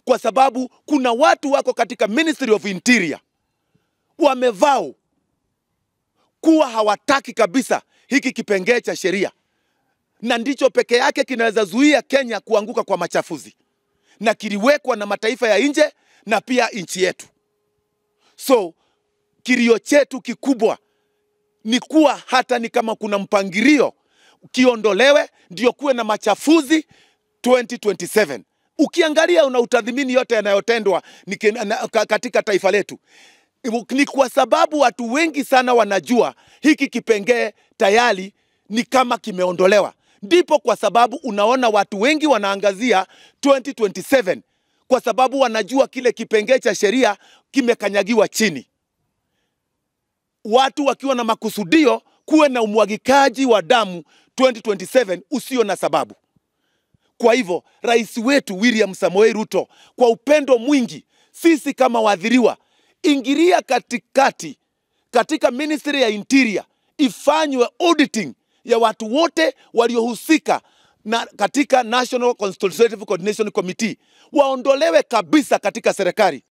kwa sababu kuna watu wako katika Ministry of Interior wamevao kuwa hawataki kabisa hiki kipengee cha sheria, na ndicho peke yake kinaweza zuia Kenya kuanguka kwa machafuzi, na kiliwekwa na mataifa ya nje na pia nchi yetu. So kilio chetu kikubwa ni kuwa hata ni kama kuna mpangilio kiondolewe, ndio kuwe na machafuzi 2027. Ukiangalia una utathmini yote yanayotendwa katika taifa letu, ni kwa sababu watu wengi sana wanajua hiki kipengee tayari ni kama kimeondolewa. Ndipo kwa sababu unaona watu wengi wanaangazia 2027 kwa sababu wanajua kile kipengee cha sheria kimekanyagiwa chini. Watu wakiwa na makusudio kuwe na umwagikaji wa damu 2027 usio na sababu. Kwa hivyo, rais wetu William Samoei Ruto, kwa upendo mwingi, sisi kama waathiriwa, ingilia katikati katika Ministry ya Interior, ifanywe auditing ya watu wote waliohusika na katika National Consultative Coordination Committee, waondolewe kabisa katika serikali.